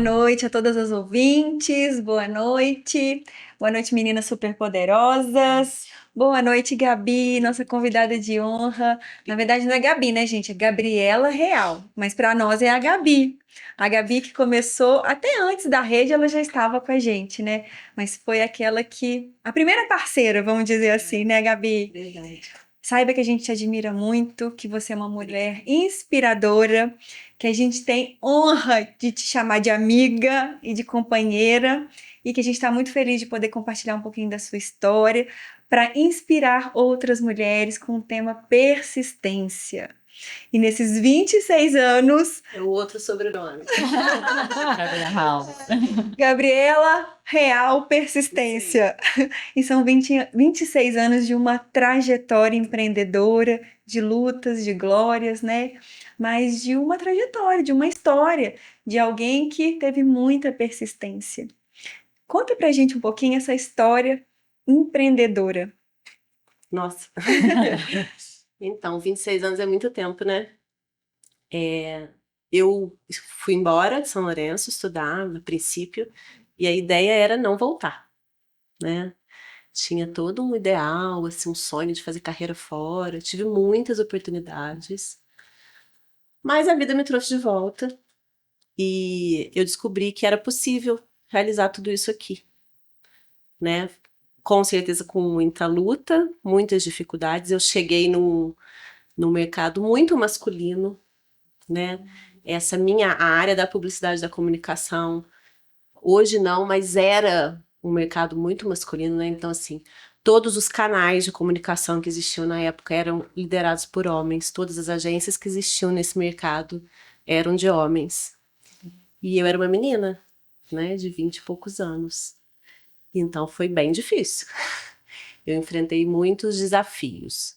noite a todas as ouvintes, boa noite. Boa noite, meninas superpoderosas. Boa noite, Gabi, nossa convidada de honra. Na verdade, não é Gabi, né, gente? É Gabriela Real, mas para nós é a Gabi. A Gabi que começou até antes da rede, ela já estava com a gente, né? Mas foi aquela que. A primeira parceira, vamos dizer assim, né, Gabi? Verdade. Saiba que a gente te admira muito, que você é uma mulher inspiradora, que a gente tem honra de te chamar de amiga e de companheira, e que a gente está muito feliz de poder compartilhar um pouquinho da sua história para inspirar outras mulheres com o tema persistência. E nesses 26 anos, É o outro sobrenome. Gabriela Real Persistência. E são 26 anos de uma trajetória empreendedora, de lutas, de glórias, né? Mas de uma trajetória, de uma história, de alguém que teve muita persistência. Conta pra gente um pouquinho essa história empreendedora. Nossa. Então, 26 anos é muito tempo, né? Eu fui embora de São Lourenço estudar, no princípio, e a ideia era não voltar, né? Tinha todo um ideal, assim, um sonho de fazer carreira fora. Tive muitas oportunidades, mas a vida me trouxe de volta e eu descobri que era possível realizar tudo isso aqui, né? Com certeza com muita luta, muitas dificuldades. Eu cheguei num mercado muito masculino, né? Essa minha a área da publicidade da comunicação, hoje não, mas era um mercado muito masculino, né? Então, assim, todos os canais de comunicação que existiam na época eram liderados por homens, todas as agências que existiam nesse mercado eram de homens. E eu era uma menina, né, de 20 e poucos anos. Então foi bem difícil. Eu enfrentei muitos desafios.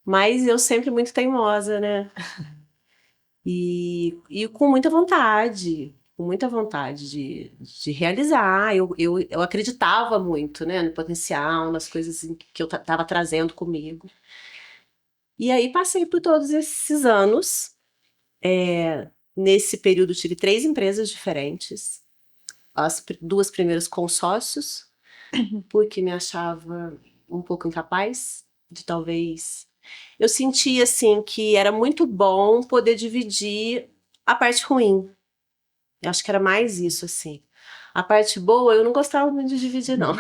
Mas eu sempre muito teimosa, né? E com muita vontade de realizar. Eu acreditava muito, né, no potencial, nas coisas que eu estava trazendo comigo. E aí passei por todos esses anos. Nesse período tive 3 empresas diferentes. As duas primeiras com sócios, porque me achava um pouco incapaz de talvez. Eu sentia assim que era muito bom poder dividir a parte ruim. Eu acho que era mais isso assim. A parte boa eu não gostava muito de dividir, não.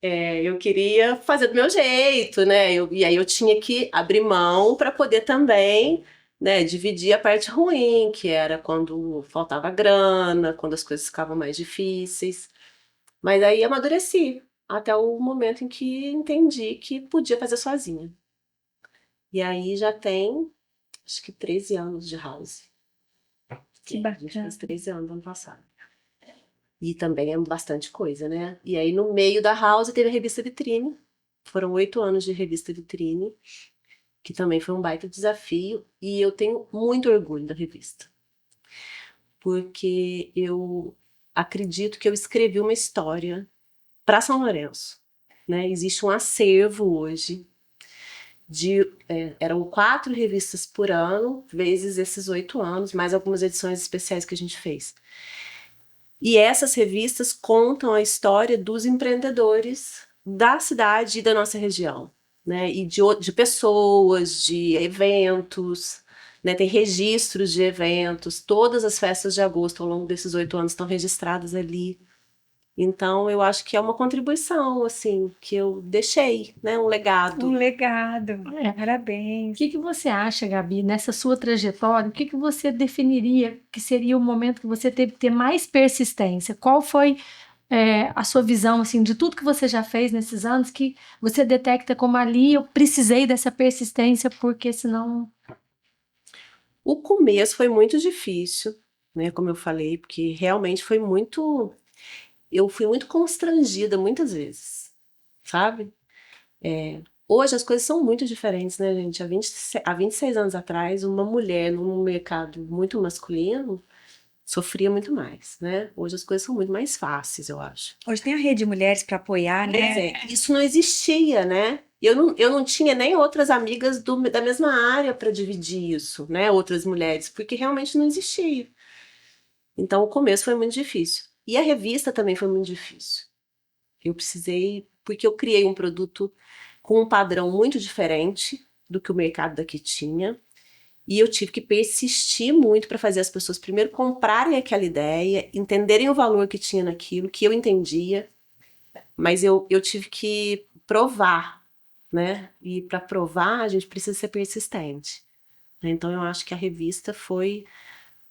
Eu queria fazer do meu jeito, né? E aí eu tinha que abrir mão para poder também, né, dividir a parte ruim, que era quando faltava grana, quando as coisas ficavam mais difíceis. Mas aí amadureci até o momento em que entendi que podia fazer sozinha. E aí já tem, acho que 13 anos de house. Que A gente fez bacana. 13 anos no ano passado. E também é bastante coisa, né? E aí no meio da house teve a revista Vitrine. Foram 8 anos de revista Vitrine, que também foi um baita desafio. E eu tenho muito orgulho da revista. Porque eu acredito que eu escrevi uma história para São Lourenço, né? Existe um acervo hoje eram 4 revistas por ano, vezes esses 8 anos, mais algumas edições especiais que a gente fez. E essas revistas contam a história dos empreendedores da cidade e da nossa região, né? E de pessoas, de eventos, né? Tem registros de eventos, todas as festas de agosto ao longo desses 8 anos estão registradas ali. Então, eu acho que é uma contribuição, assim, que eu deixei, né? Um legado. Um legado. É. O Parabéns. que você acha, Gabi, nessa sua trajetória? O que você definiria que seria o momento que você teve que ter mais persistência? Qual foi a sua visão assim de tudo que você já fez nesses anos que você detecta como ali eu precisei dessa persistência porque senão. O começo foi muito difícil, né? Como eu falei, porque realmente foi muito. Eu fui muito constrangida muitas vezes, sabe? Hoje as coisas são muito diferentes, né, gente? Há 26 anos atrás, uma mulher num mercado muito masculino sofria muito mais, né? Hoje as coisas são muito mais fáceis, eu acho. Hoje tem a Rede Mulheres para apoiar, Pois né? isso não existia, né? Eu não tinha nem outras amigas da mesma área para dividir isso, né? Outras mulheres, porque realmente não existia. Então, o começo foi muito difícil. E a revista também foi muito difícil. Eu precisei, porque eu criei um produto com um padrão muito diferente do que o mercado daqui tinha. E eu tive que persistir muito para fazer as pessoas primeiro comprarem aquela ideia, entenderem o valor que tinha naquilo, que eu entendia. Mas eu tive que provar, né? E para provar, a gente precisa ser persistente. Então, eu acho que a revista foi...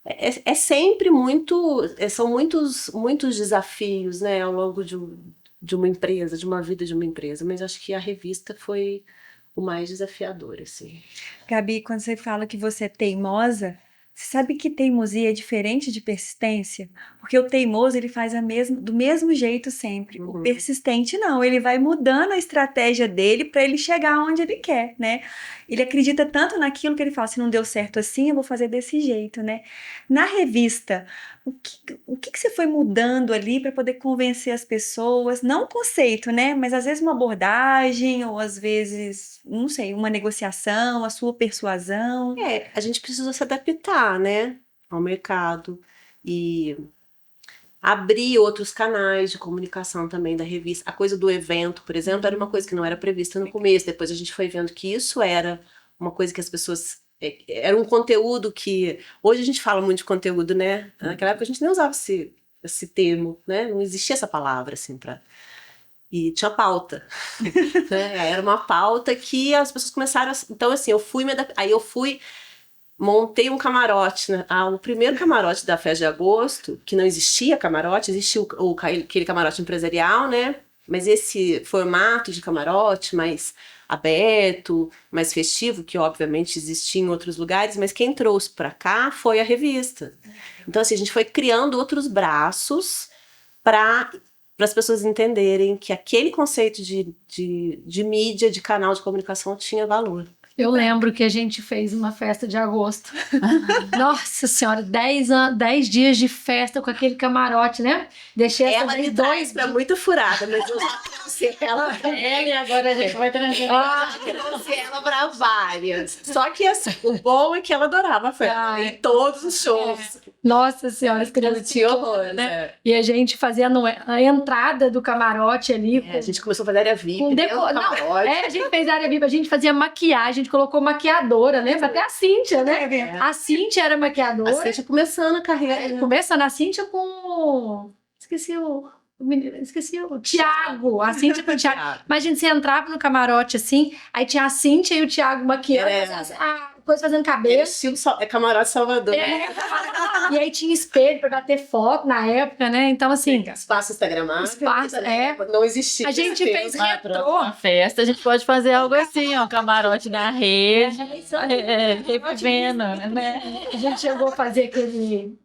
É sempre muito... São muitos desafios, né? Ao longo de uma empresa, de uma vida de uma empresa. Mas acho que a revista foi o mais desafiador, assim. Gabi, quando você fala que você é teimosa, você sabe que teimosia é diferente de persistência? Porque o teimoso, ele faz do mesmo jeito sempre. O Uhum. persistente não, ele vai mudando a estratégia dele para ele chegar onde ele quer, né? Ele acredita tanto naquilo que ele fala, se não deu certo assim, eu vou fazer desse jeito, né? Na revista, o que você foi mudando ali para poder convencer as pessoas? Não o conceito, né? Mas às vezes uma abordagem, ou às vezes, não sei, uma negociação, a sua persuasão. A gente precisa se adaptar, né, ao mercado e abrir outros canais de comunicação também da revista. A coisa do evento, por exemplo, era uma coisa que não era prevista no começo. Depois a gente foi vendo que isso era uma coisa que as pessoas... Era um conteúdo que... Hoje a gente fala muito de conteúdo, né? Naquela época a gente nem usava esse termo, né? Não existia essa palavra, assim, E tinha pauta, né? Era uma pauta que as pessoas começaram a... Então, assim, eu fui me adaptar. Aí eu montei um camarote, né? O primeiro camarote da Festa de Agosto, que não existia camarote, existia aquele camarote empresarial, né? Mas esse formato de camarote mais aberto, mais festivo, que obviamente existia em outros lugares, mas quem trouxe para cá foi a revista. Então, assim, a gente foi criando outros braços para as pessoas entenderem que aquele conceito de mídia, de canal de comunicação tinha valor. Eu lembro que a gente fez uma festa de agosto. Nossa Senhora, 10 dias de festa com aquele camarote, né? Deixei essa Ela me traz pra muito furada, mas eu já trouxe ela e agora a gente vai trazer. trouxe ela pra várias. Só que assim, o bom é que ela adorava a festa. Em todos os shows. Nossa Senhora, as crianças Tinha pequenas, horror, né? E a gente fazia a entrada do camarote ali. A gente começou a fazer área VIP. Com a gente fez área VIP, a gente fazia maquiagem, a gente colocou maquiadora, lembra? Até a Cíntia, né? A Cíntia era maquiadora. A Cíntia começando a carreira. Começando a Cíntia com... Esqueci o Thiago. A Cíntia com o Thiago. Imagina, você entrava no camarote assim, aí tinha a Cíntia e o Thiago maquiando, a coisa fazendo cabelo. Estilo camarote Salvador. E aí tinha espelho pra bater foto na época, né? Então, assim... Espaço Instagramável. Não existia. A gente fez retrô. Uma festa, a gente pode fazer algo assim, ó, camarote na rede, revivendo, né? A gente chegou a fazer aquele...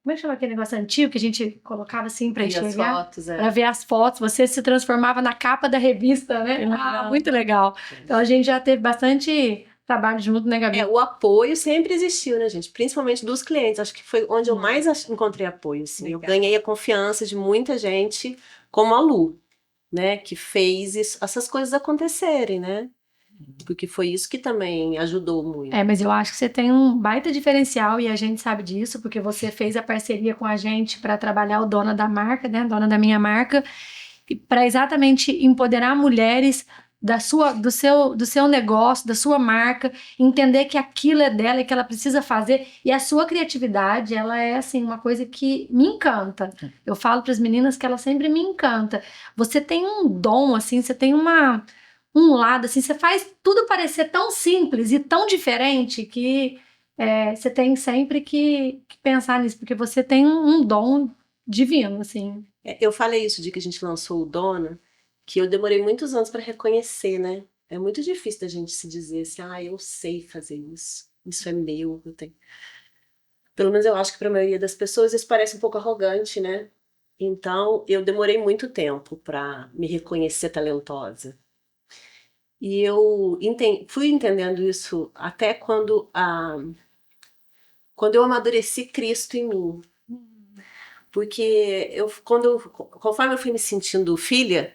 Como é que chama aquele negócio antigo que a gente colocava assim pra enxergar? Fotos, Pra ver as fotos. Você se transformava na capa da revista, né? Muito legal. Então a gente já teve bastante trabalho junto, né, Gabi? O apoio sempre existiu, né, gente? Principalmente dos clientes. Acho que foi onde eu mais encontrei apoio, assim. Legal. Eu ganhei a confiança de muita gente, como a Lu, né? Que fez essas coisas acontecerem, né? Porque foi isso que também ajudou muito. Mas eu acho que você tem um baita diferencial e a gente sabe disso, porque você fez a parceria com a gente para trabalhar o Dona da Marca, né? Dona da Minha Marca, para exatamente empoderar mulheres do seu negócio, da sua marca, entender que aquilo é dela e que ela precisa fazer. E a sua criatividade, ela é assim, uma coisa que me encanta. Eu falo para as meninas que ela sempre me encanta. Você tem um dom, assim, você tem um lado, assim, você faz tudo parecer tão simples e tão diferente que você tem sempre que pensar nisso, porque você tem um dom divino, assim. Eu falei isso de que a gente lançou o Dona, que eu demorei muitos anos para reconhecer, né? É muito difícil da gente se dizer assim, eu sei fazer isso é meu, eu tenho. Pelo menos eu acho que para a maioria das pessoas isso parece um pouco arrogante, né? Então, eu demorei muito tempo para me reconhecer talentosa. E eu fui entendendo isso até quando eu amadureci Cristo em mim. Porque conforme eu fui me sentindo filha,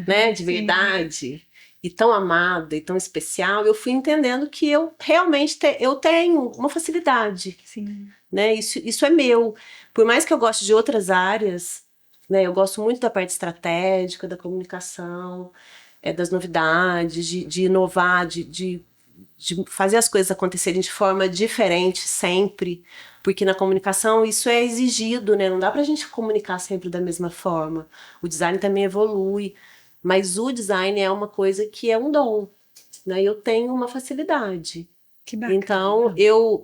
né, de verdade, e tão amada e tão especial, eu fui entendendo que eu realmente eu tenho uma facilidade. Sim. né? Isso é meu. Por mais que eu goste de outras áreas, né? Eu gosto muito da parte estratégica, da comunicação, das novidades, de inovar, de fazer as coisas acontecerem de forma diferente sempre, porque na comunicação isso é exigido, né? Não dá pra gente comunicar sempre da mesma forma. O design também evolui, mas o design é uma coisa que é um dom, né? Eu tenho uma facilidade. Que bacana. Então,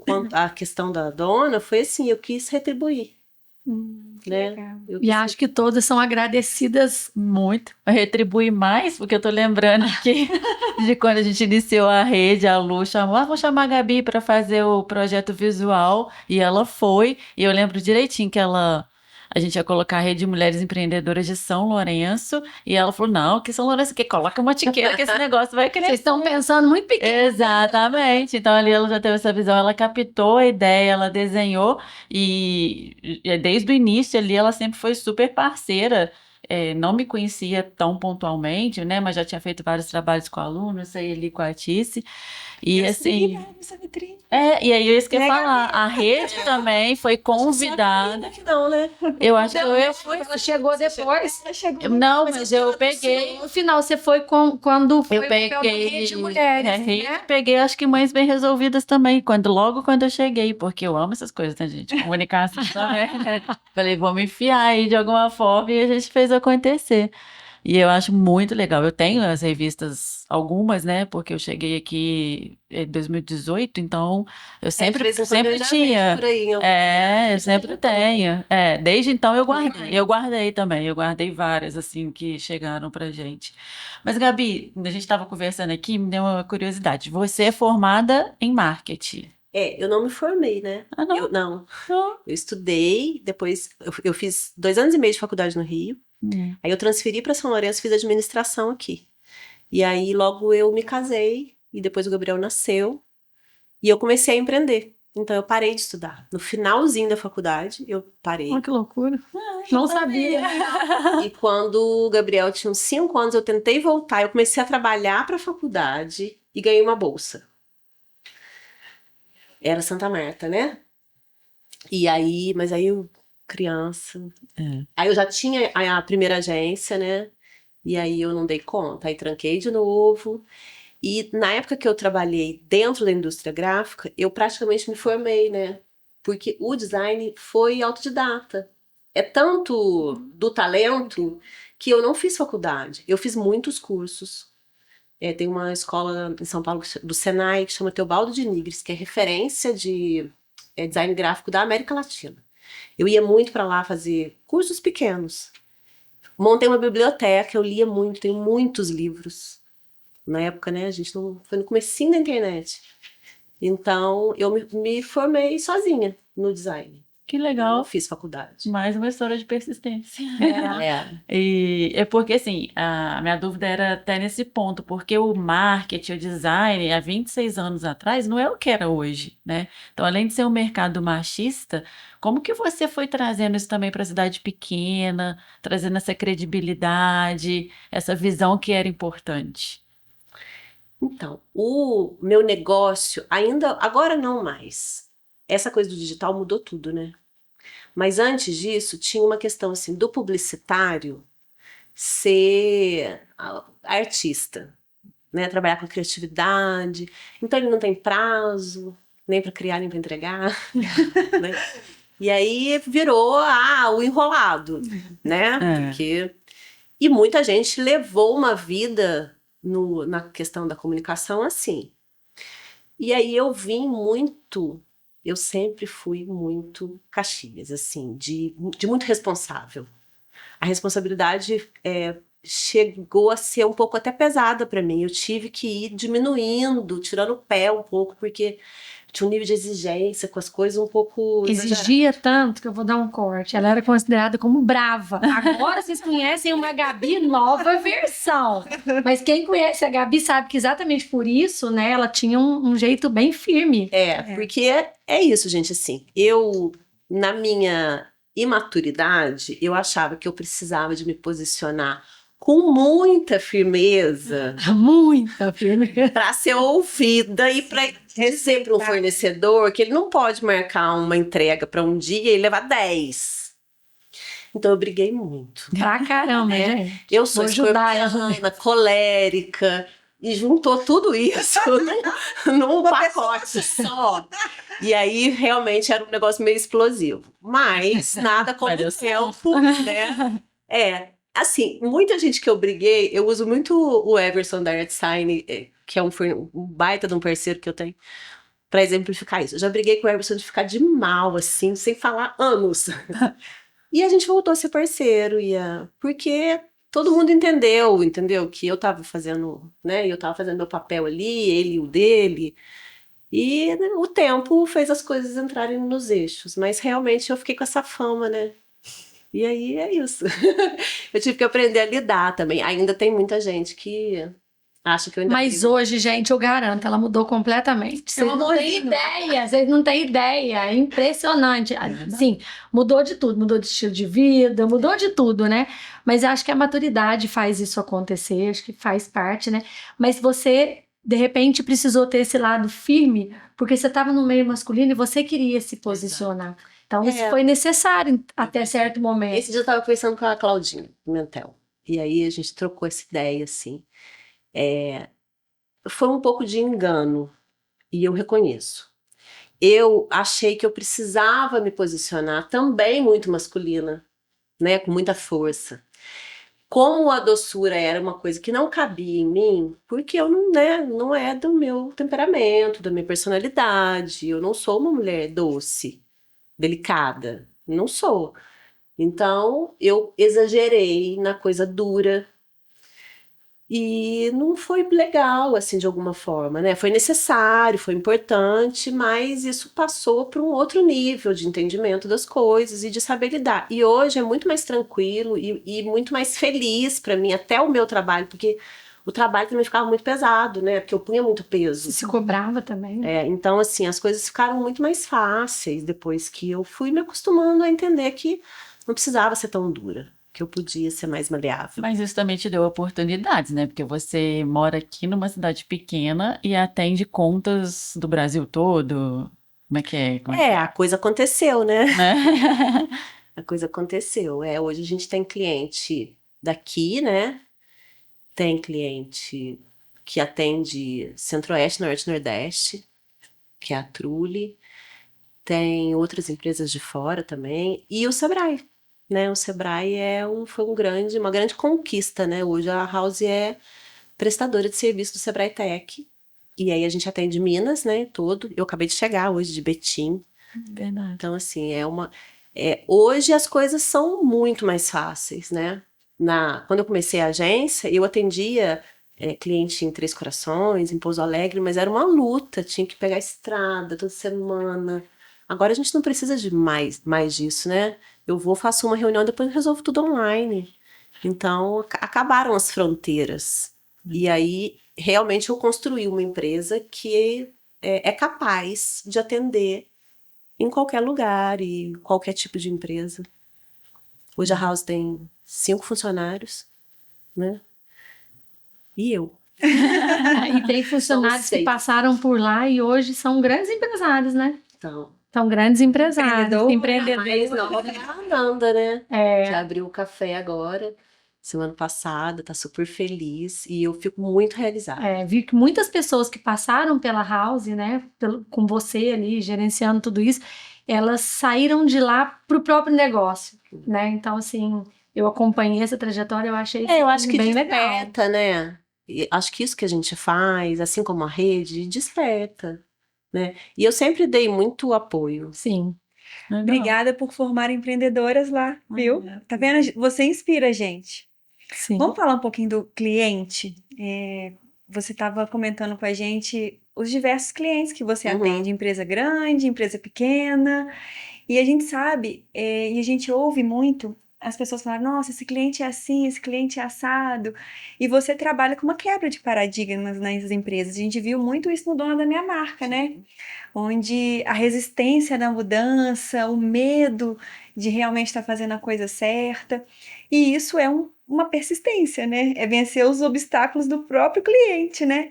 quanto à questão da dona, foi assim, eu quis retribuir, Que né? legal. Eu E quis acho que todas são agradecidas. Muito. Retribui mais, porque eu tô lembrando aqui de quando a gente iniciou a rede, a Lu chamou, vamos chamar a Gabi para fazer o projeto visual, e ela foi, e eu lembro direitinho que a gente ia colocar a Rede de Mulheres Empreendedoras de São Lourenço, e ela falou, não, que São Lourenço, que coloca uma etiqueta que esse negócio vai crescer. Vocês estão pensando muito pequeno. Exatamente. Então ali ela já teve essa visão, ela captou a ideia, ela desenhou e desde o início ali ela sempre foi super parceira. Não me conhecia tão pontualmente, né? Mas já tinha feito vários trabalhos com alunos, saí ali com a Tice. E assim. Essa vitrine. E aí eu esqueci de Legal. falar, a rede também foi convidada. que não, né? Eu acho que eu fui. Ela chegou depois. Ela chegou. Não, mas eu peguei. No final, você foi quando foi Eu o papel da peguei Rede de Mulheres, rede, né? peguei acho que Mães Bem Resolvidas também, logo quando eu cheguei, porque eu amo essas coisas, né, gente? Comunicação também. Falei, vou me enfiar aí de alguma forma e a gente fez acontecer. E eu acho muito legal. Eu tenho as revistas, algumas, né? Porque eu cheguei aqui em 2018, então eu De sempre, vez em quando sempre eu já tinha. vejo por aí, Eu sempre tenho. Desde então eu guardei. Eu guardei também. Eu guardei várias, assim, que chegaram pra gente. Mas, Gabi, a gente estava conversando aqui, me deu uma curiosidade. Você é formada em marketing. eu não me formei, né? Ah, não? Eu, não. Não. Eu estudei, depois eu fiz 2 anos e meio de faculdade no Rio. Aí eu transferi para São Lourenço, fiz administração aqui. E aí logo eu me casei e depois o Gabriel nasceu e eu comecei a empreender. Então eu parei de estudar. No finalzinho da faculdade eu parei. Olha que loucura. Não sabia. E quando o Gabriel tinha uns 5 anos eu tentei voltar, eu comecei a trabalhar para a faculdade e ganhei uma bolsa. Era Santa Marta, né? E aí, mas aí eu criança. Aí eu já tinha a primeira agência, né? E aí eu não dei conta, aí tranquei de novo. E na época que eu trabalhei dentro da indústria gráfica, eu praticamente me formei, né? Porque o design foi autodidata. É tanto do talento que eu não fiz faculdade. Eu fiz muitos cursos. Tem uma escola em São Paulo do Senai que chama Teobaldo de Nigres, que é referência de design gráfico da América Latina. Eu ia muito para lá fazer cursos pequenos. Montei uma biblioteca, eu lia muito, tenho muitos livros. Na época, né, a gente não foi no comecinho da internet. Então, eu me formei sozinha no design. Que Eu legal. não fiz faculdade. Mais uma história de persistência. É. E é porque, assim, a minha dúvida era até nesse ponto, porque o marketing, o design, há 26 anos atrás, não é o que era hoje, né? Então, além de ser um mercado machista, como que você foi trazendo isso também para a cidade pequena, trazendo essa credibilidade, essa visão que era importante? Então, o meu negócio agora não mais. Essa coisa do digital mudou tudo, né? Mas antes disso, tinha uma questão assim do publicitário ser artista, né? Trabalhar com criatividade. Então ele não tem prazo, nem para criar, nem para entregar, né? E aí virou o enrolado, né? E muita gente levou uma vida na questão da comunicação assim. E aí eu sempre fui muito Caxias, assim, de muito responsável. A responsabilidade chegou a ser um pouco até pesada para mim. Eu tive que ir diminuindo, tirando o pé um pouco, porque tinha um nível de exigência com as coisas um pouco exagerado. Exigia tanto que eu vou dar um corte. Ela era considerada como brava. Agora vocês conhecem uma Gabi nova versão. Mas quem conhece a Gabi sabe que exatamente por isso, né, ela tinha um jeito bem firme. Porque é isso, gente, assim. Na minha imaturidade, eu achava que eu precisava de me posicionar com muita firmeza Muita firme. para ser ouvida e para dizer para um fornecedor que ele não pode marcar uma entrega para um dia e levar 10. Então eu briguei muito. Pra caramba, gente. Eu sou Vou ajudar escorpiana, colérica, e juntou tudo isso num pacote só. E aí, realmente, era um negócio meio explosivo. Mas, nada como o tempo, né? Assim, muita gente que eu briguei, eu uso muito o Everson da ArtSign, que é um baita de um parceiro que eu tenho, para exemplificar isso. Eu já briguei com o Everson de ficar de mal, assim, sem falar anos. E a gente voltou a ser parceiro, porque todo mundo entendeu que eu tava fazendo, né? Eu tava fazendo meu papel ali, ele o dele. E né, o tempo fez as coisas entrarem nos eixos. Mas realmente eu fiquei com essa fama, né? E aí é isso. Eu tive que aprender a lidar também. Ainda tem muita gente que acha que eu ainda Mas brigo. hoje, gente, eu garanto, ela mudou completamente. Vocês não têm ideia, vocês não têm ideia. É impressionante. Assim, mudou de tudo, mudou de estilo de vida, mudou de tudo, né? Mas eu acho que a maturidade faz isso acontecer, acho que faz parte, né? Mas você, de repente, precisou ter esse lado firme, porque você estava no meio masculino e você queria se posicionar. Então, isso foi necessário até certo momento. Esse dia eu tava conversando com a Claudinha Pimentel. E aí a gente trocou essa ideia, assim. Foi um pouco de engano, e eu reconheço. Eu achei que eu precisava me posicionar também muito masculina, né, com muita força. Como a doçura era uma coisa que não cabia em mim, porque eu não, né, não é do meu temperamento, da minha personalidade, eu não sou uma mulher doce, delicada, não sou. Então, eu exagerei na coisa dura, e não foi legal, assim, de alguma forma, né? Foi necessário, foi importante, mas isso passou para um outro nível de entendimento das coisas e de saber lidar. E hoje é muito mais tranquilo e muito mais feliz para mim, até o meu trabalho, porque o trabalho também ficava muito pesado, né? Porque eu punha muito peso. Se cobrava também. Então, assim, as coisas ficaram muito mais fáceis depois que eu fui me acostumando a entender que não precisava ser tão dura, que eu podia ser mais maleável. Mas isso também te deu oportunidades, né? Porque você mora aqui numa cidade pequena e atende contas do Brasil todo. Como é que é? A coisa aconteceu, né? Né? A coisa aconteceu. Hoje a gente tem cliente daqui, né? Tem cliente que atende Centro-Oeste, Norte e Nordeste, que é a Trulli. Tem outras empresas de fora também. E o Sebrae, né? O Sebrae foi uma grande conquista, né? Hoje a House é prestadora de serviço do Sebrae Tech. E aí a gente atende Minas, né? Todo. Eu acabei de chegar hoje de Betim. Verdade. Então, assim, hoje as coisas são muito mais fáceis, né? Quando eu comecei a agência, eu atendia cliente em Três Corações, em Pouso Alegre, mas era uma luta, tinha que pegar a estrada toda semana. Agora a gente não precisa de mais disso, né? Eu faço uma reunião, depois resolvo tudo online. Então, acabaram as fronteiras. E aí, realmente, eu construí uma empresa que é capaz de atender em qualquer lugar e qualquer tipo de empresa. Hoje a House tem 5 funcionários, né? E eu. E tem funcionários que 6. passaram por lá e hoje são grandes empresários, né? Então, São grandes empresários, Empreendedor. empreendedores. mas nova é a Ananda, né? Já abriu o café agora, semana passada, tá super feliz e eu fico muito realizada. Vi que muitas pessoas que passaram pela House, né, com você ali, gerenciando tudo isso, elas saíram de lá para o próprio negócio, né? Então, assim, eu acompanhei essa trajetória, eu achei Eu acho que bem legal. desperta, né? E acho que isso que a gente faz, assim como a rede, desperta, né? E eu sempre dei muito apoio. Sim. Legal. Obrigada por formar empreendedoras lá, viu? Tá vendo? Você inspira a gente. Sim. Vamos falar um pouquinho do cliente? Você estava comentando com a gente os diversos clientes que você atende, empresa grande, empresa pequena, e a gente sabe, e a gente ouve muito as pessoas falaram, nossa, esse cliente é assim, esse cliente é assado. E você trabalha com uma quebra de paradigmas nas empresas. A gente viu muito isso no Dono da Minha Marca, né? Onde a resistência da mudança, o medo de realmente estar fazendo a coisa certa. E isso é uma persistência, né? É vencer os obstáculos do próprio cliente, né?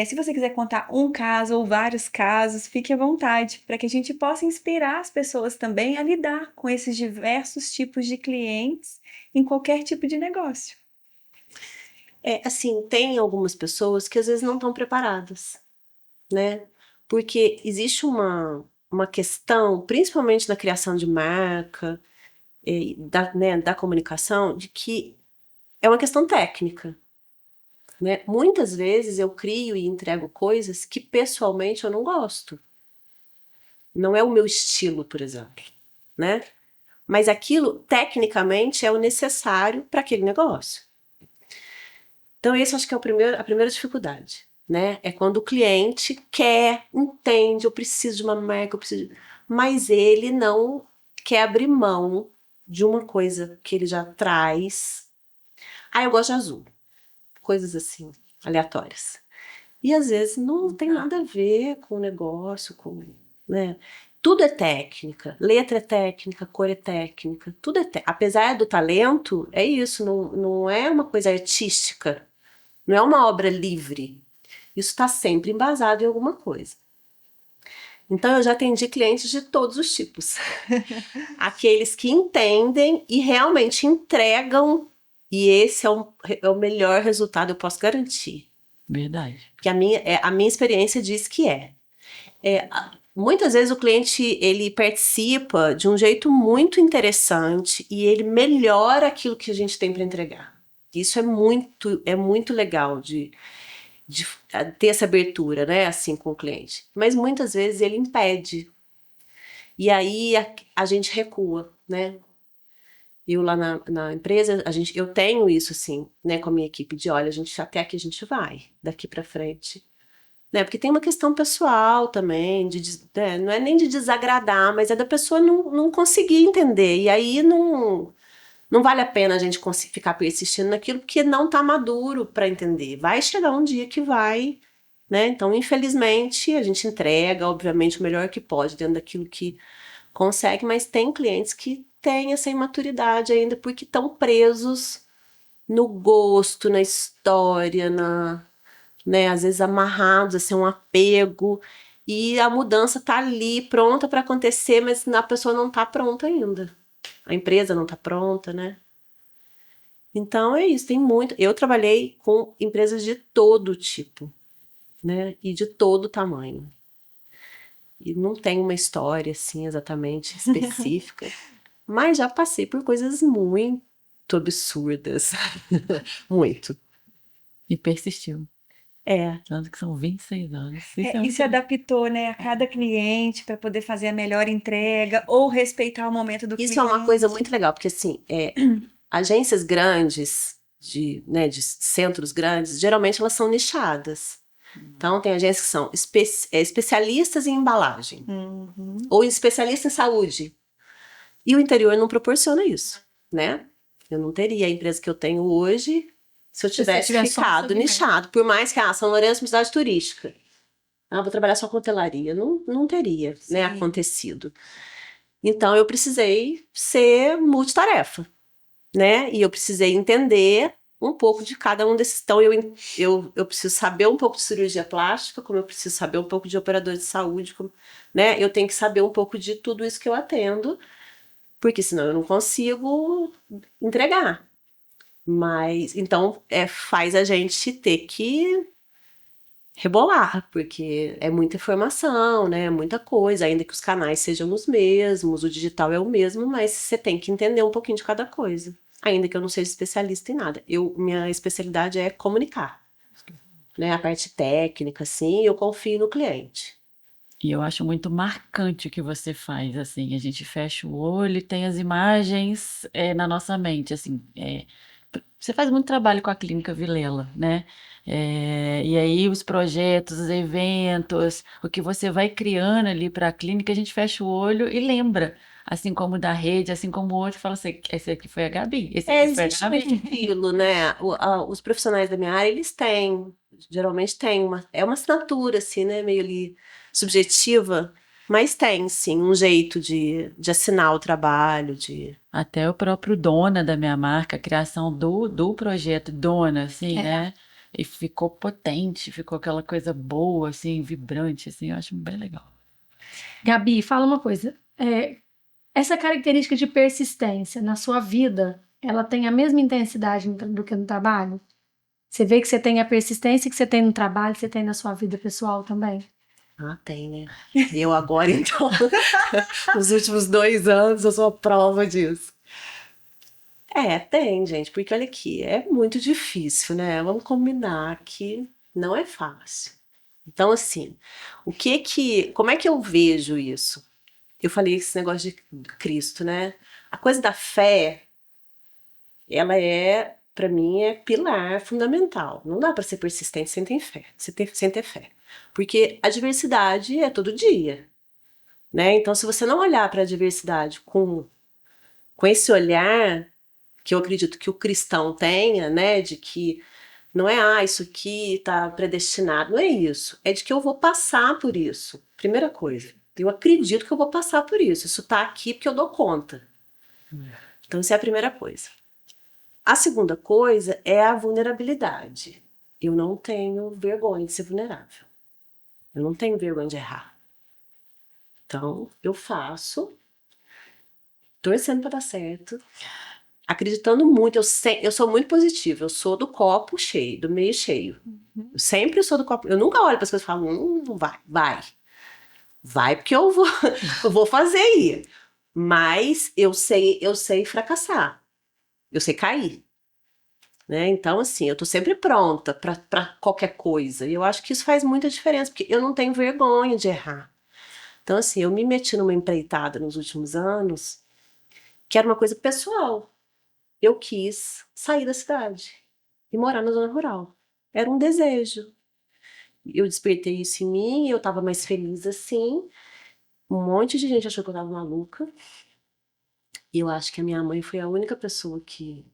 Se você quiser contar um caso ou vários casos, fique à vontade, para que a gente possa inspirar as pessoas também a lidar com esses diversos tipos de clientes em qualquer tipo de negócio. Assim, tem algumas pessoas que às vezes não estão preparadas, né? Porque existe uma questão, principalmente na criação de marca, da comunicação, de que é uma questão técnica, né? Muitas vezes eu crio e entrego coisas que pessoalmente eu não gosto. Não é o meu estilo, por exemplo, né? Mas aquilo, tecnicamente, é o necessário para aquele negócio. Então, esse acho que é a primeira dificuldade, né? É quando o cliente quer, entende, eu preciso de uma marca, mas ele não quer abrir mão de uma coisa que ele já traz. Ah, eu gosto de azul. Coisas assim, aleatórias. E às vezes não tem nada a ver com o negócio, né? Tudo é técnica, letra é técnica, cor é técnica, tudo é apesar do talento, é isso, não é uma coisa artística, não é uma obra livre. Isso está sempre embasado em alguma coisa. Então eu já atendi clientes de todos os tipos. Aqueles que entendem e realmente entregam, e esse é o melhor resultado, eu posso garantir. Verdade. Porque a minha experiência diz que muitas vezes o cliente ele participa de um jeito muito interessante e ele melhora aquilo que a gente tem para entregar. Isso é muito legal de ter essa abertura, né, assim, com o cliente. Mas muitas vezes ele impede. E aí a gente recua, né? Eu lá na empresa, eu tenho isso assim, né, com a minha equipe de, olha, até aqui a gente vai, daqui para frente. Né, porque tem uma questão pessoal também, não é nem de desagradar, mas é da pessoa não conseguir entender. E aí não vale a pena a gente ficar persistindo naquilo, porque não está maduro para entender. Vai chegar um dia que vai, né? Então, infelizmente, a gente entrega, obviamente, o melhor que pode, dentro daquilo que consegue, mas tem clientes que têm essa imaturidade ainda, porque estão presos no gosto, na história, né, às vezes amarrados, assim, um apego, e a mudança tá ali, pronta para acontecer, mas a pessoa não tá pronta ainda. A empresa não tá pronta, né? Então é isso, tem muito. Eu trabalhei com empresas de todo tipo, né? E de todo tamanho. E não tem uma história, assim, exatamente específica, mas já passei por coisas muito absurdas. Muito. E persistiu. Tanto que são 26 anos. Isso é E muito se adaptou, né, a cada cliente para poder fazer a melhor entrega ou respeitar o momento do Isso cliente. é uma coisa muito legal, porque assim, agências grandes, né, de centros grandes, geralmente elas são nichadas. Então, tem agências que são especialistas em embalagem, Uhum. ou especialistas em saúde. E o interior não proporciona isso, né? Eu não teria a empresa que eu tenho hoje se eu você tivesse tivesse só um ficado segmento. nichado. Por mais que São Lourenço é uma cidade turística. Vou trabalhar só com hotelaria. Não teria, né, acontecido. Então, eu precisei ser multitarefa, né? E eu precisei entender um pouco de cada um desses. Então, eu preciso saber um pouco de cirurgia plástica, como eu preciso saber um pouco de operador de saúde, né? Eu tenho que saber um pouco de tudo isso que eu atendo, porque senão eu não consigo entregar. Mas, então, faz a gente ter que rebolar, porque é muita informação, né? É muita coisa, ainda que os canais sejam os mesmos, o digital é o mesmo, mas você tem que entender um pouquinho de cada coisa. Ainda que eu não seja especialista em nada. Minha especialidade é comunicar, né? A parte técnica, assim, eu confio no cliente. E eu acho muito marcante o que você faz, assim, a gente fecha o olho e tem as imagens na nossa mente, assim, você faz muito trabalho com a Clínica Vilela, né? E aí os projetos, os eventos, o que você vai criando ali para a clínica, a gente fecha o olho e lembra assim como da rede, assim como hoje, fala assim, esse aqui foi a Gabi, esse É, aqui foi a existe um Gabi. estilo, né? Os profissionais da minha área, eles têm, geralmente tem é uma assinatura, assim, né? Meio ali subjetiva, mas tem, sim, um jeito de assinar o trabalho, de... Até o próprio Dona da minha marca, a criação do projeto Dona, assim, né? E ficou potente, ficou aquela coisa boa, assim, vibrante, assim, eu acho bem legal. Gabi, fala uma coisa. Essa característica de persistência na sua vida, ela tem a mesma intensidade do que no trabalho? Você vê que você tem a persistência que você tem no trabalho, você tem na sua vida pessoal também? Ah, tem, né? Eu agora, então, nos últimos 2 anos, eu sou a prova disso. Tem, gente, porque olha aqui, é muito difícil, né? Vamos combinar que não é fácil. Então, assim, como é que eu vejo isso? Eu falei esse negócio de Cristo, né? A coisa da fé, ela para mim, é pilar fundamental. Não dá para ser persistente sem ter fé, sem ter fé. Porque a diversidade é todo dia, né? Então, se você não olhar para a diversidade com esse olhar que eu acredito que o cristão tenha, né, de que não é, isso aqui tá predestinado, não é isso. É de que eu vou passar por isso. Primeira coisa, eu acredito que eu vou passar por isso. Isso tá aqui porque eu dou conta. Então, isso é a primeira coisa. A segunda coisa é a vulnerabilidade. Eu não tenho vergonha de ser vulnerável. Eu não tenho vergonha de errar. Então, eu faço, torcendo para dar certo, acreditando muito. Eu sou muito positiva, eu sou do copo cheio, do meio cheio. Eu sempre sou do copo. Eu nunca olho para as coisas e falo, não vai, vai. Vai porque eu vou fazer aí. Mas eu sei fracassar. Eu sei cair. Né? Então, assim, eu tô sempre pronta para qualquer coisa. E eu acho que isso faz muita diferença, porque eu não tenho vergonha de errar. Então, assim, eu me meti numa empreitada nos últimos anos, que era uma coisa pessoal. Eu quis sair da cidade e morar na zona rural. Era um desejo. Eu despertei isso em mim, eu tava mais feliz assim. Um monte de gente achou que eu tava maluca. E eu acho que a minha mãe foi a única pessoa que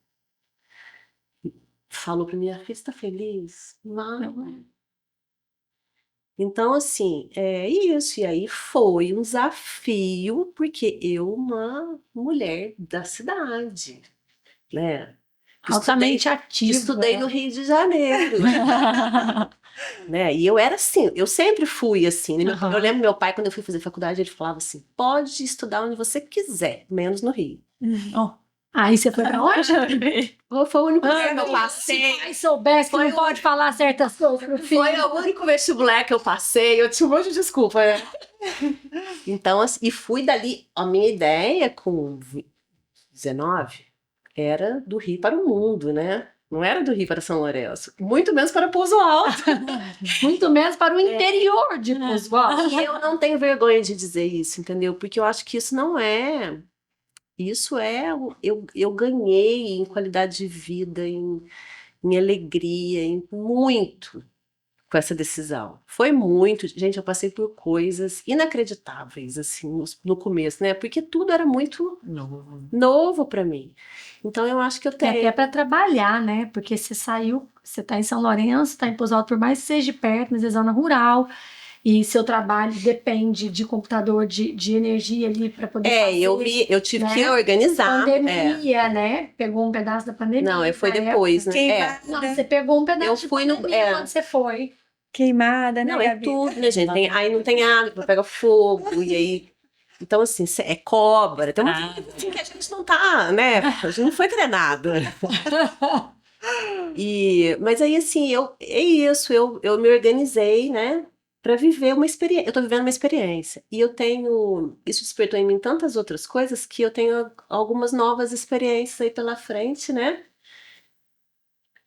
falou pra minha filha, você tá feliz? Não. Então, assim, é isso. E aí foi um desafio, porque eu, uma mulher da cidade, né? Altamente ativa. Estudei no Rio de Janeiro. Né? E eu era assim, eu sempre fui assim. Né? Eu lembro meu pai, quando eu fui fazer faculdade, ele falava assim: pode estudar onde você quiser, menos no Rio. Aí você foi pra onde? Foi o único lugar que eu Se passei. o pai soubesse que não pode falar certas coisas pro filho. Foi o único vestibular que eu passei. Eu tinha um monte de desculpa, né? Então, assim, e fui dali. A minha ideia com 19 era do Rio para o mundo, né? Não era do Rio para São Lourenço. Muito menos para Pouso Alto. Muito menos para o interior de Pouso Alto. E eu não tenho vergonha de dizer isso, entendeu? Porque eu acho que isso não é... Isso é... Eu ganhei em qualidade de vida, em alegria, em muito com essa decisão. Foi muito... Gente, eu passei por coisas inacreditáveis, assim, no começo, né? Porque tudo era muito novo para mim. Então, eu acho que eu E tenho... até para trabalhar, né? Porque você saiu, você tá em São Lourenço, tá em Pouso Alto, por mais que seja de perto, mas é zona rural. E seu trabalho depende de computador, de energia ali para poder fazer. Eu tive né? que organizar. Pandemia, né? Pegou um pedaço da pandemia. Não, foi na depois, época. né? Não, você pegou um pedaço Eu de fui no- pandemia quando você foi. Queimada, né, Não, é Gabi? tudo, né, gente? Aí não tem água, pega fogo, e aí... Então, assim, é cobra. Tem uma coisa assim que a gente não tá, né? A gente não foi treinado. Mas aí, assim, é isso. Eu me organizei, né? Pra viver uma experiência. Eu tô vivendo uma experiência. E eu tenho... Isso despertou em mim tantas outras coisas que eu tenho algumas novas experiências aí pela frente, né?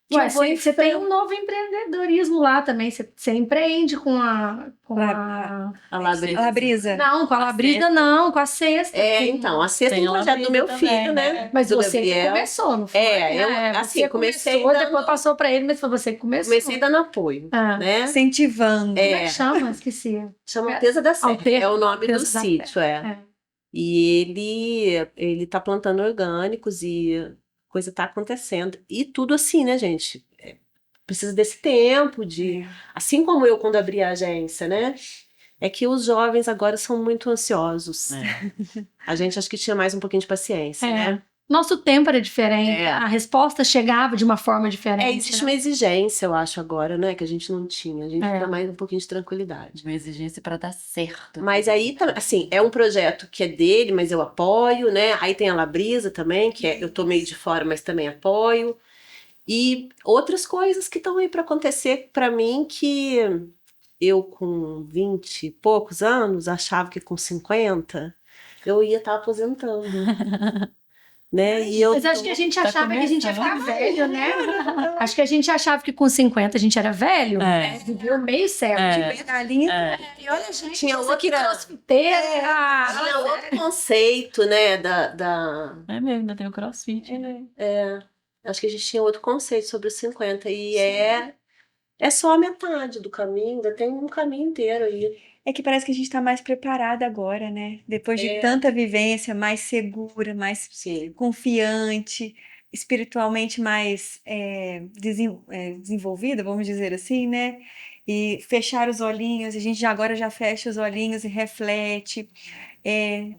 Que Ué, eu vou você tem um novo empreendedorismo lá também. Você empreende com a A Labrisa. Labrisa. Não, com a Labrisa não, com a Cesta. Então, a sexta é Tem um a projeto do meu Labrisa filho, também, né? Mas do você que Gabriel. começou, não foi? Assim, Você comecei começou, dando- depois passou pra ele, mas foi você que começou. Comecei dando apoio, Ah. né? Incentivando. Como é que chama? Esqueci. Chama Alteza da Serra. Alteza É o nome do da sítio, É. E ele tá plantando orgânicos e a coisa tá acontecendo. E tudo assim, né, gente? Precisa desse tempo de... Assim como eu quando abri a agência, né? É que os jovens agora são muito ansiosos. A gente acho que tinha mais um pouquinho de paciência, né? Nosso tempo era diferente, É. a resposta chegava de uma forma diferente. Existe né? uma exigência, eu acho, agora, né? Que a gente não tinha. A gente É. dá mais um pouquinho de tranquilidade. Uma exigência para dar certo. Mas aí, assim, é um projeto que é dele, mas eu apoio, né? Aí tem a Labrisa também, que eu tô meio de fora, mas também apoio. E outras coisas que estão aí para acontecer para mim que eu com 20 e poucos anos achava que com 50 eu ia estar aposentando. Né? E eu Mas acho que a gente tá achava que a gente ia ficar começando. velho, né? Acho que a gente achava que com 50 a gente era velho. É. Viveu meio certo. É. Bengalinha. E olha, a gente, Tinha isso aqui outra- crossfiteira. tinha outro conceito, né? É mesmo, ainda tem o CrossFit. Acho que a gente tinha outro conceito sobre os 50 e é só a metade do caminho, ainda tem um caminho inteiro aí. É que parece que a gente tá mais preparada agora, né? Depois de tanta vivência, mais segura, mais Sim. confiante, espiritualmente mais desenvolvida, vamos dizer assim, né? E fechar os olhinhos, a gente agora já fecha os olhinhos e reflete,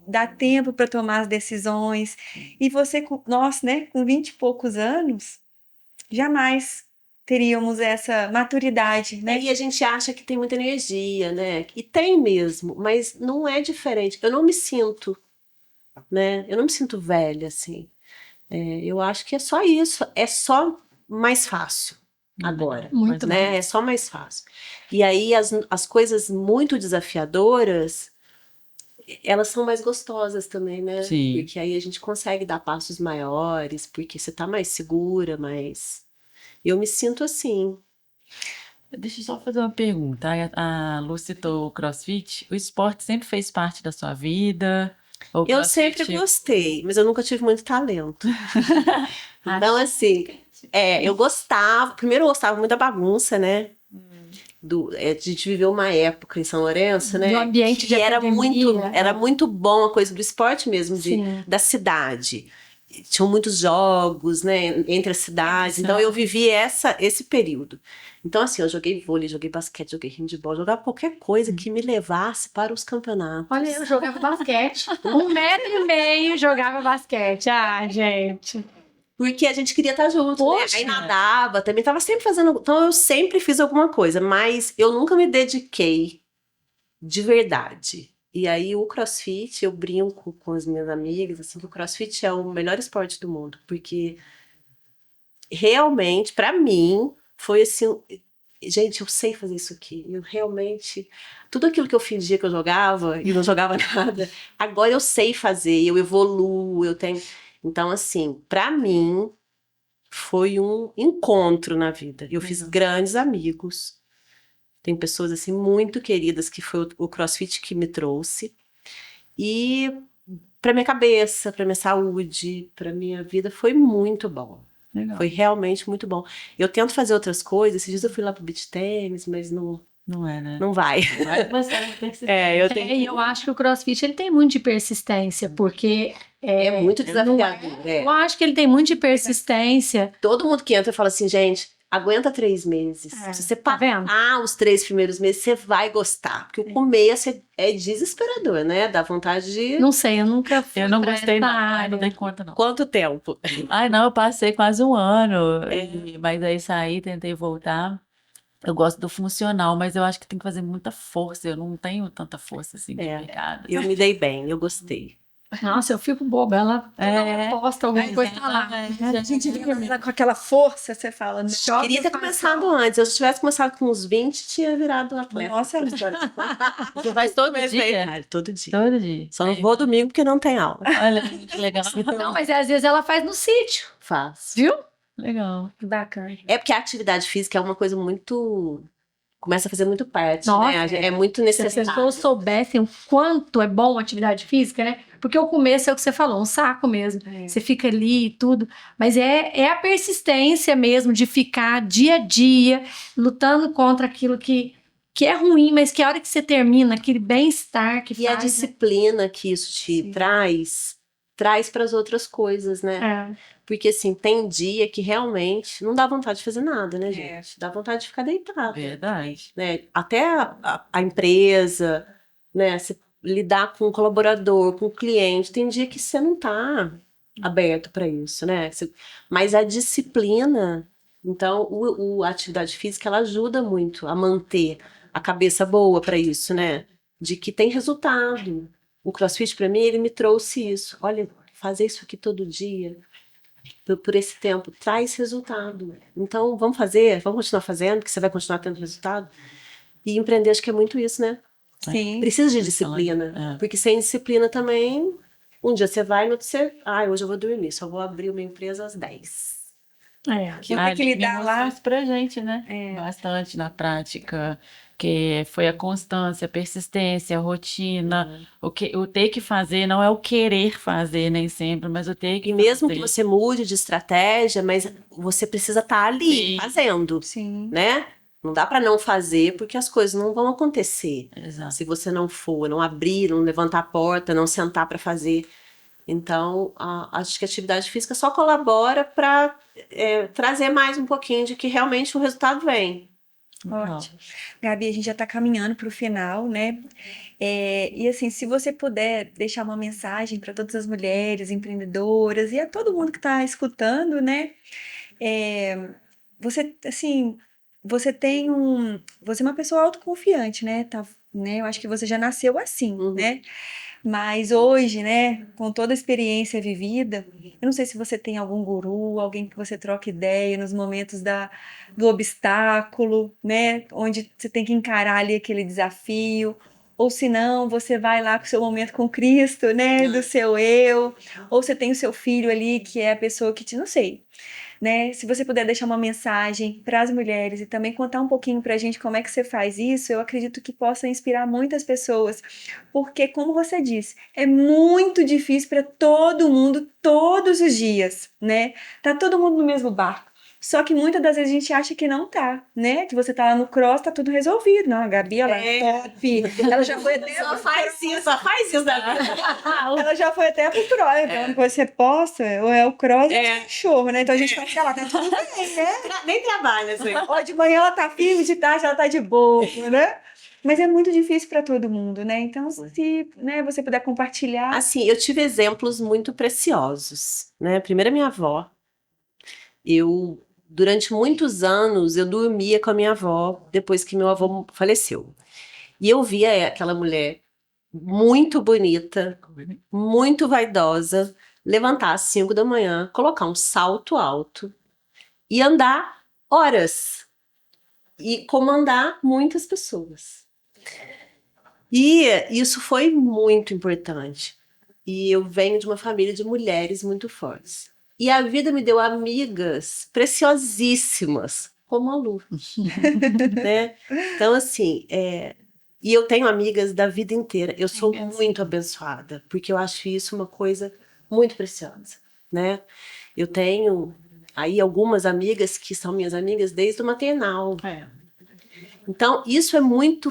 dá tempo para tomar as decisões. E você, nós, né, com 20 e poucos anos, jamais teríamos essa maturidade, né? E a gente acha que tem muita energia, né? E tem mesmo, mas não é diferente. Eu não me sinto, né? Eu não me sinto velha, assim. Eu acho que é só isso. É só mais fácil agora, Muito né? É só mais fácil. E aí as coisas muito desafiadoras, elas são mais gostosas também, né? Sim. Porque aí a gente consegue dar passos maiores, porque você tá mais segura, mais... Eu me sinto assim. Deixa eu só fazer uma pergunta. A Lu citou o CrossFit. O esporte sempre fez parte da sua vida? Ou o Eu CrossFit- sempre gostei, mas eu nunca tive muito talento. Então, assim, eu gostava. Primeiro, eu gostava muito da bagunça, né? A gente viveu uma época em São Lourenço, né? Do ambiente de que era academia, era muito bom a coisa do esporte mesmo, Sim. da cidade. Tinham muitos jogos, né, entre as cidades. Então, eu vivi esse período. Então, assim, eu joguei vôlei, joguei basquete, joguei handebol, jogava qualquer coisa que me levasse para os campeonatos. Olha, eu jogava basquete. 1,5 m jogava basquete. Ah, gente. Porque a gente queria estar junto, né? Poxa. Aí nadava, também tava sempre fazendo. Então eu sempre fiz alguma coisa, mas eu nunca me dediquei de verdade. E aí o CrossFit, eu brinco com as minhas amigas, assim, que o CrossFit é o melhor esporte do mundo, porque realmente, pra mim, foi assim. Gente, eu sei fazer isso aqui. Eu realmente. Tudo aquilo que eu fingia que eu jogava e não jogava nada, agora eu sei fazer, eu evoluo, eu tenho. Então, assim, pra mim, foi um encontro na vida. Eu fiz grandes amigos. Tem pessoas, assim, muito queridas que foi o CrossFit que me trouxe. E pra minha cabeça, pra minha saúde, pra minha vida, foi muito bom. Legal. Foi realmente muito bom. Eu tento fazer outras coisas. Esses dias eu fui lá pro beach tennis, mas não Não é, né? vai. Vai começar a persistir. Eu tenho. E eu acho que o CrossFit ele tem muito de persistência, porque É muito desafiador. eu acho que ele tem muito de persistência. Todo mundo que entra fala assim, gente, aguenta 3 meses. Se você tá vendo? passar os 3 primeiros meses, você vai gostar. Porque o começo é desesperador, né? Dá vontade de... Não sei, eu nunca fui Eu não pra gostei, essa não. Ai, área. não dei conta, não. Quanto tempo? Ai, não, eu passei quase um ano. Mas aí saí, tentei voltar. Eu gosto do funcional, mas eu acho que tem que fazer muita força. Eu não tenho tanta força assim de pegada. Eu me dei bem, eu gostei. Nossa, eu fico boba. Ela posta alguma coisa tá lá. A gente fica com aquela força, você fala, não. Queria ter começado antes. Se eu tivesse começado com uns 20, tinha virado atleta. Nossa, Você faz todo dia? Todo dia. Todo dia. Só não vou domingo porque não tem aula. Olha, que legal. Não, mas às vezes ela faz no sítio, Faço. viu? Legal. Bacana. É porque a atividade física é uma coisa muito... Começa a fazer muito parte, Nossa, né? É muito Se as necessário. pessoas soubessem o quanto é bom a atividade física, né? Porque o começo é o que você falou, um saco mesmo. Você fica ali e tudo. Mas é a persistência mesmo de ficar dia a dia lutando contra aquilo que que é ruim, mas que a hora que você termina, aquele bem-estar que E a faz, né? disciplina que isso te Sim. traz para as outras coisas, né? É. Porque assim, tem dia que realmente não dá vontade de fazer nada, né, gente? Dá vontade de ficar deitado, Verdade. né? Até a empresa, né? Você lidar com o colaborador, com o cliente, tem dia que você não tá aberto para isso, né? Mas a disciplina, então, a atividade física, ela ajuda muito a manter a cabeça boa para isso, né? De que tem resultado. O CrossFit, para mim, ele me trouxe isso. Olha, fazer isso aqui todo dia, por esse tempo, traz resultado. Então, vamos fazer, vamos continuar fazendo, que você vai continuar tendo resultado. E empreender, acho que é muito isso, né? Sim. Precisa de É. disciplina. Porque sem disciplina também, um dia você vai, no outro você... hoje eu vou dormir, só vou abrir uma empresa às 10. É. Vou ter que lidar lá. Isso pra gente, né? É. Bastante na prática, que foi a constância, a persistência, a rotina, o ter que fazer, não é o querer fazer nem sempre, mas o ter que E mesmo fazer. que você mude de estratégia, mas você precisa estar ali, Sim. fazendo, Sim. né? Não dá para não fazer, porque as coisas não vão acontecer. Exato. Se você não for, não abrir, não levantar a porta, não sentar para fazer. Então, acho que a atividade física só colabora para trazer mais um pouquinho de que realmente o resultado vem. Ótimo. Gabi, a gente já está caminhando para o final, né? E assim, se você puder deixar uma mensagem para todas as mulheres empreendedoras e a todo mundo que está escutando, né? Você, assim, você é uma pessoa autoconfiante, né? Né? Eu acho que você já nasceu assim, Uhum. né? Mas hoje, né, com toda a experiência vivida, eu não sei se você tem algum guru, alguém que você troca ideia nos momentos do obstáculo, né, onde você tem que encarar ali aquele desafio, ou se não, você vai lá com o seu momento com Cristo, né, do seu eu, ou você tem o seu filho ali que é a pessoa que te, não sei, né? Se você puder deixar uma mensagem para as mulheres e também contar um pouquinho para a gente como é que você faz isso, eu acredito que possa inspirar muitas pessoas, porque, como você disse, é muito difícil para todo mundo todos os dias, né? Tá todo mundo no mesmo barco. Só que muitas das vezes a gente acha que não tá, né? Que você tá lá no cross, tá tudo resolvido. Não, a Gabi, ela é top. Ela já foi até Só faz isso da vida. ela já foi até pro cross. Então, depois você posta, ou é o cross ou é o cachorro, né? Então a gente fica lá, tá tudo bem, né? Nem trabalha, assim. Ó, de manhã ela tá firme, de tarde ela tá de boa, né? Mas é muito difícil para todo mundo, né? Então, se, né, você puder compartilhar. Assim, eu tive exemplos muito preciosos, né? Primeiro, a minha avó. Durante muitos anos, eu dormia com a minha avó depois que meu avô faleceu. E eu via aquela mulher muito bonita, muito vaidosa, levantar às 5 da manhã, colocar um salto alto e andar horas e comandar muitas pessoas. E isso foi muito importante. E eu venho de uma família de mulheres muito fortes. E a vida me deu amigas preciosíssimas, como a Lu, né? Então, assim, e eu tenho amigas da vida inteira. Eu sou muito abençoada, porque eu acho isso uma coisa muito preciosa, né? Eu tenho aí algumas amigas que são minhas amigas desde o maternal. Então, isso é muito...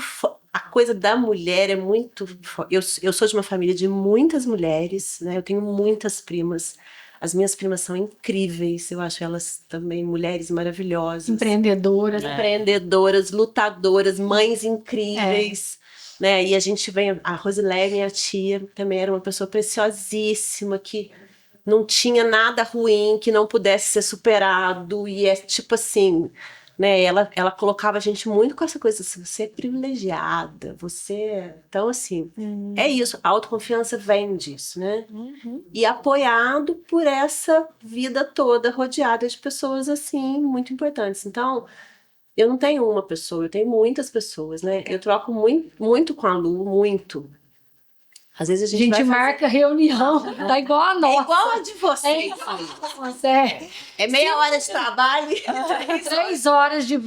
A coisa da mulher é muito... Eu sou de uma família de muitas mulheres, né? Eu tenho muitas primas. As minhas primas são incríveis. Eu acho elas também mulheres maravilhosas. Empreendedoras. Empreendedoras, lutadoras, mães incríveis. Né? E a gente vem... A Rosilene, minha tia, também era uma pessoa preciosíssima, que não tinha nada ruim que não pudesse ser superado. E é tipo assim... Né, ela colocava a gente muito com essa coisa assim, você é privilegiada, você... Então, assim, é isso, a autoconfiança vem disso, né? E apoiado por essa vida toda rodeada de pessoas, assim, muito importantes. Então, eu não tenho uma pessoa, eu tenho muitas pessoas, né? Eu troco muito com a Lu, muito. Às vezes a A gente gente vai marca reunião, tá igual a nossa. É igual a de vocês. É meia hora de trabalho. 3 horas de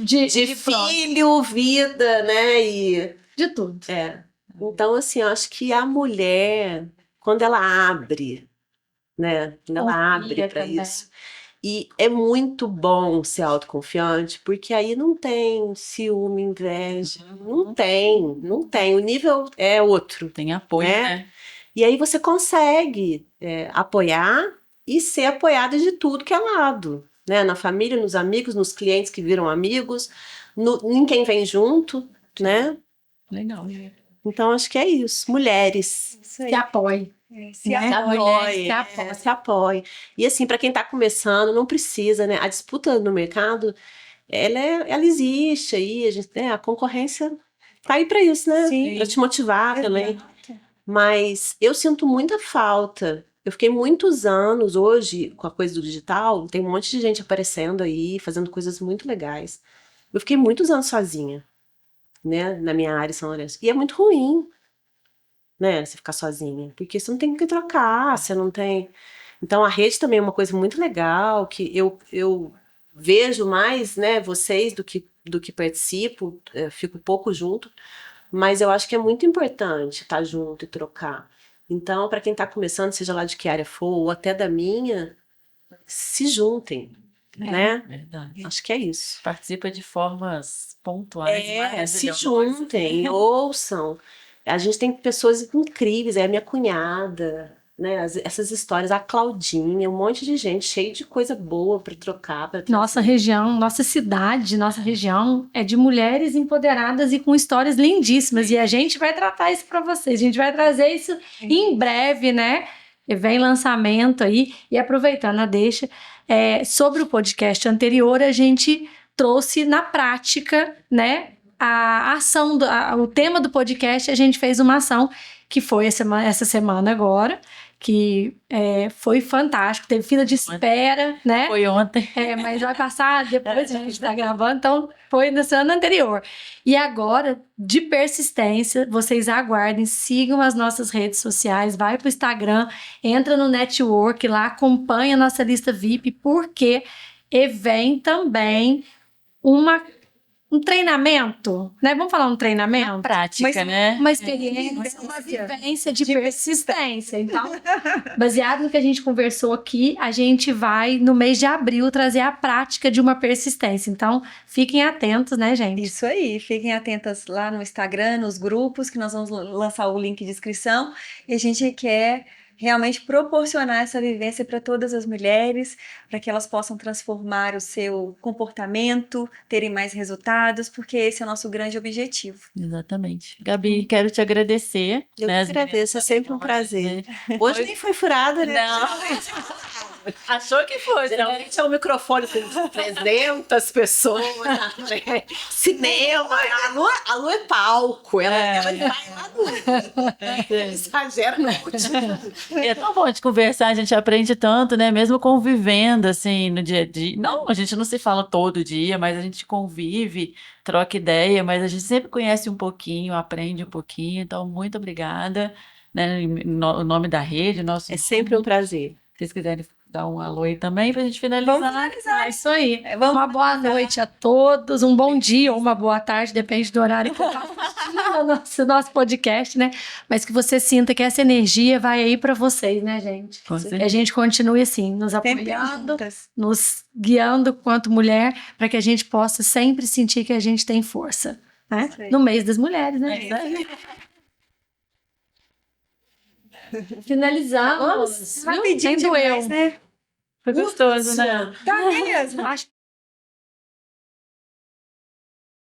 filho, vida, né? E de tudo. Então, assim, eu acho que a mulher, quando ela abre, né? Quando ela abre para isso. E é muito bom ser autoconfiante, porque aí não tem ciúme, inveja, não tem. O nível é outro, Tem apoio, né? né? E aí você consegue apoiar e ser apoiada de tudo que é lado, né? Na família, nos amigos, nos clientes que viram amigos, em quem vem junto, né? Legal. Então acho que é isso. Mulheres. Isso aí. Se apoie. Se né? apoie. Mulheres se apoiem. Se apoie. E assim, para quem está começando, não precisa, né? A disputa no mercado, ela existe aí, a concorrência tá aí para isso, né? Sim. Para te motivar também. Exato. Mas eu sinto muita falta. Eu fiquei muitos anos, hoje, com a coisa do digital, tem um monte de gente aparecendo aí, fazendo coisas muito legais. Eu fiquei muitos anos sozinha, né, na minha área em São Lourenço. E é muito ruim, né, você ficar sozinha, porque você não tem o que trocar, você não tem... Então a rede também é uma coisa muito legal, que eu vejo mais, né, vocês do que participo, fico pouco junto, mas eu acho que é muito importante estar junto e trocar. Então, para quem está começando, seja lá de que área for, ou até da minha, se juntem, né? Verdade. Acho que é isso. Participa de formas pontuais, Se maravilhosas. juntem, ouçam. A gente tem pessoas incríveis, a minha cunhada, né? Essas histórias, a Claudinha, um monte de gente, cheio de coisa boa para trocar. Nossa região, nossa cidade, nossa região é de mulheres empoderadas e com histórias lindíssimas. E a gente vai tratar isso para vocês. A gente vai trazer isso em breve, né? E vem lançamento aí. E aproveitando a deixa, sobre o podcast anterior, a gente trouxe na prática, né? A ação, o tema do podcast, a gente fez uma ação que foi essa semana agora, que foi fantástico, teve fila de espera, né? Foi ontem. Mas vai passar depois, a gente está gravando, então foi na semana anterior. E agora, de persistência, vocês aguardem, sigam as nossas redes sociais, vai para o Instagram, entra no network lá, acompanha a nossa lista VIP, porque vem também um treinamento, né? Vamos falar um treinamento? Prática, né? Uma experiência, uma vivência de persistência. Então, baseado no que a gente conversou aqui, a gente vai, no mês de abril, trazer a prática de uma persistência. Então, fiquem atentos, né, gente? Isso aí, fiquem atentas lá no Instagram, nos grupos, que nós vamos lançar o link de inscrição. E a gente quer realmente proporcionar essa vivência para todas as mulheres, para que elas possam transformar o seu comportamento, terem mais resultados, porque esse é o nosso grande objetivo. Exatamente. Gabi, quero te agradecer. Eu né? que agradeço, é sempre um prazer. Hoje nem foi furada, né? Não. Achou que fosse, né? Geralmente é um microfone com 300 pessoas, né? Cinema, a lua é palco, ela vai lá no... Exagera muito. É tão bom de conversar, a gente aprende tanto, né? Mesmo convivendo, assim, no dia a dia. Não, a gente não se fala todo dia, mas a gente convive, troca ideia, mas a gente sempre conhece um pouquinho, aprende um pouquinho. Então, muito obrigada, né? O nome da rede, nosso É sempre um prazer. Se vocês quiserem dar um alô aí também pra gente finalizar. Vamos finalizar. É isso aí. Vamos Uma boa noite a todos, um bom dia ou uma boa tarde, depende do horário que você está assistindo nosso podcast, né? Mas que você sinta que essa energia vai aí para vocês, né, gente? Com E certeza. a gente continue assim, nos sempre apoiando, juntas. nos guiando quanto mulher, para que a gente possa sempre sentir que a gente tem força, né? Isso aí. No mês das mulheres, né? Finalizamos. Rapidinho Nem doeu. demais, né? Foi gostoso, né? Tá mesmo. Acho